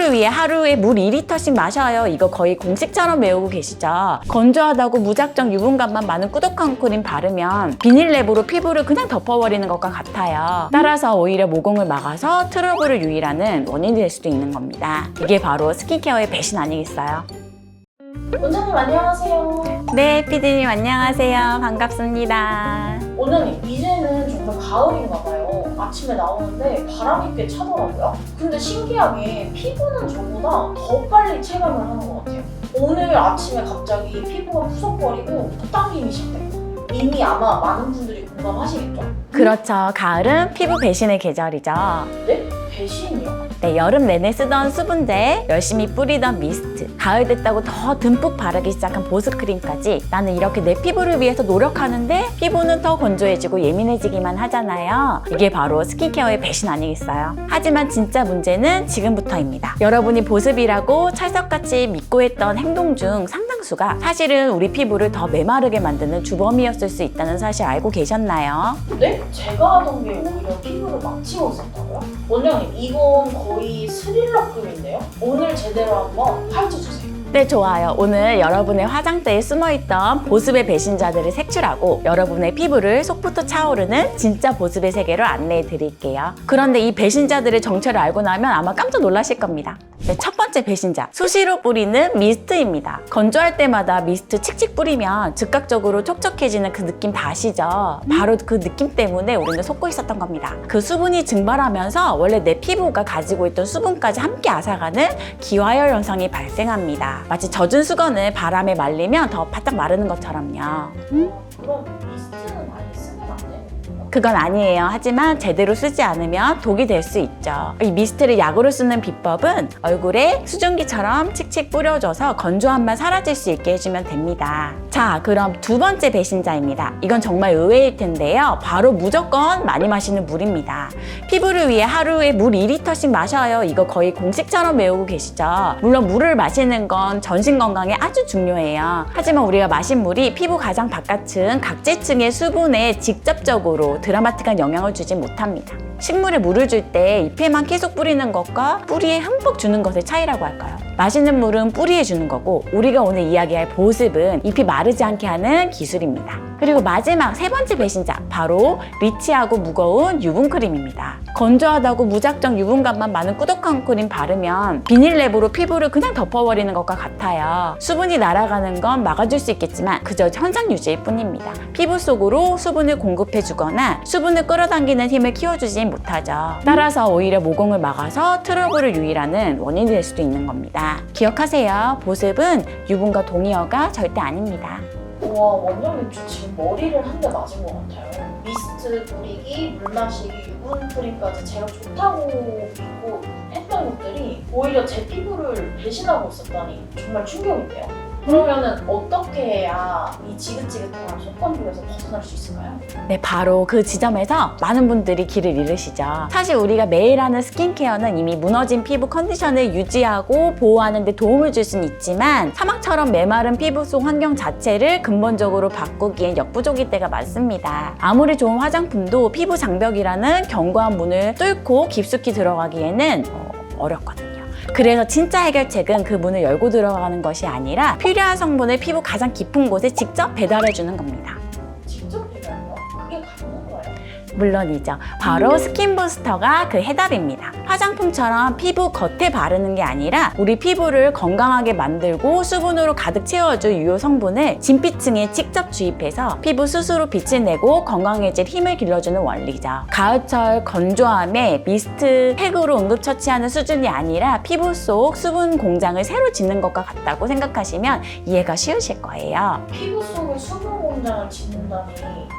피부를 위해 하루에 물 2리터씩 마셔요. 이거 거의 공식처럼 외우고 계시죠? 건조하다고 무작정 유분감만 많은 꾸덕한 크림 바르면 비닐랩으로 피부를 그냥 덮어버리는 것과 같아요. 따라서 오히려 모공을 막아서 트러블을 유발하는 원인이 될 수도 있는 겁니다. 이게 바로 스킨케어의 배신 아니겠어요? 원장님 안녕하세요. 네, 피디님 안녕하세요. 반갑습니다. 원장님 이제는 정말 가을인가 봐요. 아침에 나오는데 바람이 꽤 차더라고요. 근데 신기하게 피부는 저보다 더 빨리 체감을 하는 것 같아요. 오늘 아침에 갑자기 피부가 푸석거리고 땀김이 시작됐거든요. 이미 아마 많은 분들이 공감하시겠죠? 그렇죠. 가을은 피부 배신의 계절이죠. 네? 배신이요? 네, 여름 내내 쓰던 수분제, 열심히 뿌리던 미스트, 가을 됐다고 더 듬뿍 바르기 시작한 보습크림까지 나는 이렇게 내 피부를 위해서 노력하는데 피부는 더 건조해지고 예민해지기만 하잖아요. 이게 바로 스킨케어의 배신 아니겠어요? 하지만 진짜 문제는 지금부터입니다. 여러분이 보습이라고 찰떡같이 믿고 했던 행동 중 상당수가 사실은 우리 피부를 더 메마르게 만드는 주범이었을 수 있다는 사실 알고 계셨나요? 네? 제가 하던 게 오히려 피부를 망치고 있었다고요? 원장님 이건 거의 스릴러급인데요? 오늘 제대로 한번 파헤쳐주세요. 네, 좋아요. 오늘 여러분의 화장대에 숨어있던 보습의 배신자들을 색출하고 여러분의 피부를 속부터 차오르는 진짜 보습의 세계로 안내해 드릴게요. 그런데 이 배신자들의 정체를 알고 나면 아마 깜짝 놀라실 겁니다. 네, 첫 번째 배신자, 수시로 뿌리는 미스트입니다. 건조할 때마다 미스트 칙칙 뿌리면 즉각적으로 촉촉해지는 그 느낌 다 아시죠? 바로 그 느낌 때문에 우리는 속고 있었던 겁니다. 그 수분이 증발하면서 원래 내 피부가 가지고 있던 수분까지 함께 앗아가는 기화열 현상이 발생합니다. 마치 젖은 수건을 바람에 말리면 더 바짝 마르는 것처럼요. 그럼 미스트는 아예 쓰면 안 돼요? 그건 아니에요. 하지만 제대로 쓰지 않으면 독이 될 수 있죠. 이 미스트를 약으로 쓰는 비법은 얼굴에 수증기처럼 칙칙 뿌려줘서 건조함만 사라질 수 있게 해주면 됩니다. 자, 그럼 두 번째 배신자입니다. 이건 정말 의외일 텐데요. 바로 무조건 많이 마시는 물입니다. 피부를 위해 하루에 물 2리터씩 마셔요. 이거 거의 공식처럼 외우고 계시죠? 물론 물을 마시는 건 전신 건강에 아주 중요해요. 하지만 우리가 마신 물이 피부 가장 바깥층 각지층의 수분에 직접적으로 드라마틱한 영향을 주지 못합니다. 식물에 물을 줄 때 잎에만 계속 뿌리는 것과 뿌리에 흠뻑 주는 것의 차이라고 할까요? 마시는 물은 뿌리에 주는 거고 우리가 오늘 이야기할 보습은 잎이 마르지 않게 하는 기술입니다. 그리고 마지막 세 번째 배신자, 바로 리치하고 무거운 유분크림입니다. 건조하다고 무작정 유분감만 많은 꾸덕한 크림 바르면 비닐랩으로 피부를 그냥 덮어버리는 것과 같아요. 수분이 날아가는 건 막아줄 수 있겠지만 그저 현상 유지일 뿐입니다. 피부 속으로 수분을 공급해주거나 수분을 끌어당기는 힘을 키워주지 못하죠. 따라서 오히려 모공을 막아서 트러블을 유발하는 원인이 될 수도 있는 겁니다. 기억하세요. 보습은 유분과 동의어가 절대 아닙니다. 와 원장님 저 지금 머리를 한 대 맞은 것 같아요. 미스트 뿌리기, 물 마시기, 유분 크림까지 제가 좋다고 믿고 했던 것들이 오히려 제 피부를 배신하고 있었다니 정말 충격인데요. 그러면은 어떻게 해야 이 지긋지긋한 속건조에서 벗어날 수 있을까요? 네, 바로 그 지점에서 많은 분들이 길을 잃으시죠. 사실 우리가 매일 하는 스킨케어는 이미 무너진 피부 컨디션을 유지하고 보호하는 데 도움을 줄 수는 있지만 사막처럼 메마른 피부 속 환경 자체를 근본적으로 바꾸기엔 역부족일 때가 많습니다. 아무리 좋은 화장품도 피부 장벽이라는 견고한 문을 뚫고 깊숙이 들어가기에는 어렵거든요. 그래서 진짜 해결책은 그 문을 열고 들어가는 것이 아니라 필요한 성분을 피부 가장 깊은 곳에 직접 배달해주는 겁니다. 직접 배달요? 그게 가능한가요? 물론이죠. 바로 스킨 부스터가 그 해답입니다. 화장품처럼 피부 겉에 바르는 게 아니라 우리 피부를 건강하게 만들고 수분으로 가득 채워줄 유효 성분을 진피층에 직접 주입해서 피부 스스로 빛을 내고 건강해질 힘을 길러주는 원리죠. 가을철 건조함에 미스트 팩으로 응급처치하는 수준이 아니라 피부 속 수분 공장을 새로 짓는 것과 같다고 생각하시면 이해가 쉬우실 거예요. 피부 속에 수분 공장을 짓는다니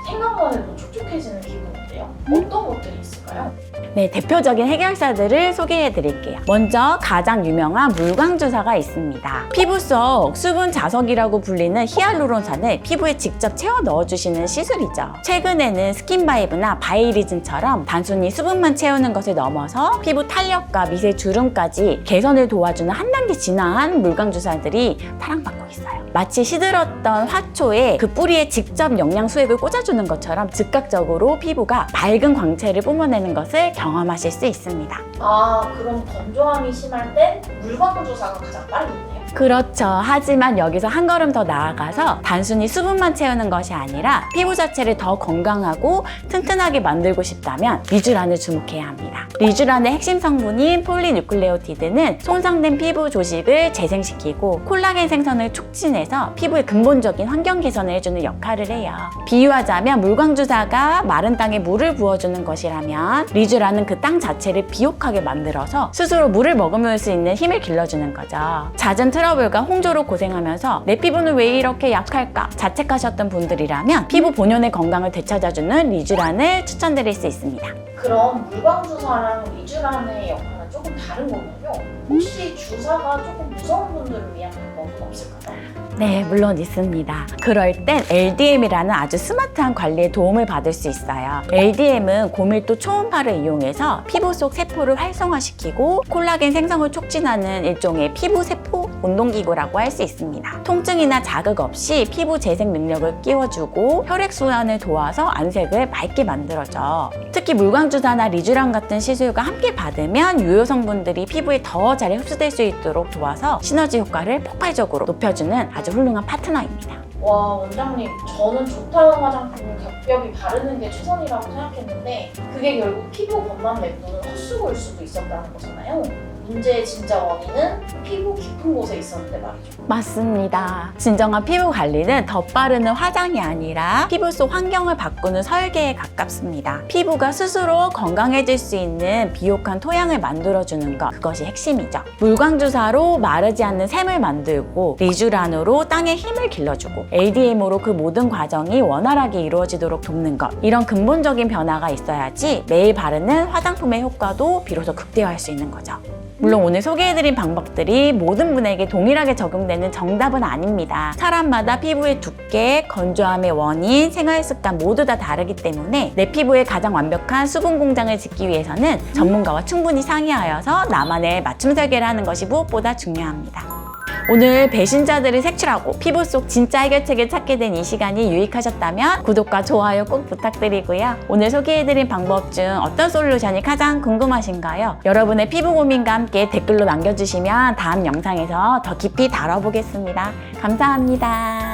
생각만 해도 촉촉해지는 기분인데요. 어떤 것들이 있을까요? 네, 대표적인 해결사들을 소개해 드릴게요. 먼저 가장 유명한 물광주사가 있습니다. 피부 속 수분 자석이라고 불리는 히알루론산을 피부에 직접 채워 넣어주시는 시술이죠. 최근에는 스킨바이브나 바이리즌처럼 단순히 수분만 채우는 것을 넘어서 피부 탄력과 미세 주름까지 개선을 도와주는 한 단계 진화한 물광주사들이 사랑받고 있어요. 마치 시들었던 화초에 그 뿌리에 직접 영양 수액을 꽂아주는 것처럼 즉각적으로 피부가 밝은 광채를 뿜어내는 것을 경험하실 수 있습니다. 그럼 건조함이 심할 땐 물광 주사가 가장 빠르겠네요. 그렇죠. 하지만 여기서 한 걸음 더 나아가서 단순히 수분만 채우는 것이 아니라 피부 자체를 더 건강하고 튼튼하게 만들고 싶다면 리쥬란을 주목해야 합니다. 리쥬란의 핵심 성분인 폴리뉴클레오티드는 손상된 피부 조직을 재생시키고 콜라겐 생성을 촉진해서 피부의 근본적인 환경 개선을 해주는 역할을 해요. 비유하자면 물광주사가 마른 땅에 물을 부어주는 것이라면 리쥬란은 그 땅 자체를 비옥하게 만들어서 스스로 물을 머금을 수 있는 힘을 길러주는 거죠. 잦은 트러블과 홍조로 고생하면서 내 피부는 왜 이렇게 약할까 자책하셨던 분들이라면 피부 본연의 건강을 되찾아주는 리쥬란을 추천드릴 수 있습니다. 그럼 물광 주사랑 리쥬란의 역할은 조금 다른 거군요. 혹시 주사가 조금 무서운 분들을 위한 방법은 없을까요? 네, 물론 있습니다. 그럴 땐 LDM이라는 아주 스마트한 관리에 도움을 받을 수 있어요. LDM은 고밀도 초음파를 이용해서 피부 속 세포를 활성화시키고 콜라겐 생성을 촉진하는 일종의 피부 세포 운동기구라고 할 수 있습니다. 통증이나 자극 없이 피부 재생 능력을 끼워주고 혈액순환을 도와서 안색을 밝게 만들어줘. 특히 물광주사나 리쥬란 같은 시술과 함께 받으면 유효 성분들이 피부에 더 잘 흡수될 수 있도록 도와서 시너지 효과를 폭발적으로 높여주는 아주 훌륭한 파트너입니다. 와, 원장님, 저는 좋다는 화장품을 겹겹이 바르는 게 최선이라고 생각했는데 그게 결국 피부 겉만 냅두는 헛수고일 수도 있었다는 거잖아요. 문제의 진짜 원인은 피부 깊은 곳에 있었는데 말이죠. 맞습니다. 진정한 피부 관리는 덧바르는 화장이 아니라 피부 속 환경을 바꾸는 설계에 가깝습니다. 피부가 스스로 건강해질 수 있는 비옥한 토양을 만들어주는 것, 그것이 핵심이죠. 물광주사로 마르지 않는 샘을 만들고 리쥬란으로 땅에 힘을 길러주고 LDM으로 그 모든 과정이 원활하게 이루어지도록 돕는 것, 이런 근본적인 변화가 있어야지 매일 바르는 화장품의 효과도 비로소 극대화할 수 있는 거죠. 물론 오늘 소개해드린 방법들이 모든 분에게 동일하게 적용되는 정답은 아닙니다. 사람마다 피부의 두께, 건조함의 원인, 생활 습관 모두 다 다르기 때문에 내 피부에 가장 완벽한 수분 공장을 짓기 위해서는 전문가와 충분히 상의하여서 나만의 맞춤 설계를 하는 것이 무엇보다 중요합니다. 오늘 배신자들을 색출하고 피부 속 진짜 해결책을 찾게 된 이 시간이 유익하셨다면 구독과 좋아요 꼭 부탁드리고요. 오늘 소개해드린 방법 중 어떤 솔루션이 가장 궁금하신가요? 여러분의 피부 고민과 함께 댓글로 남겨주시면 다음 영상에서 더 깊이 다뤄보겠습니다. 감사합니다.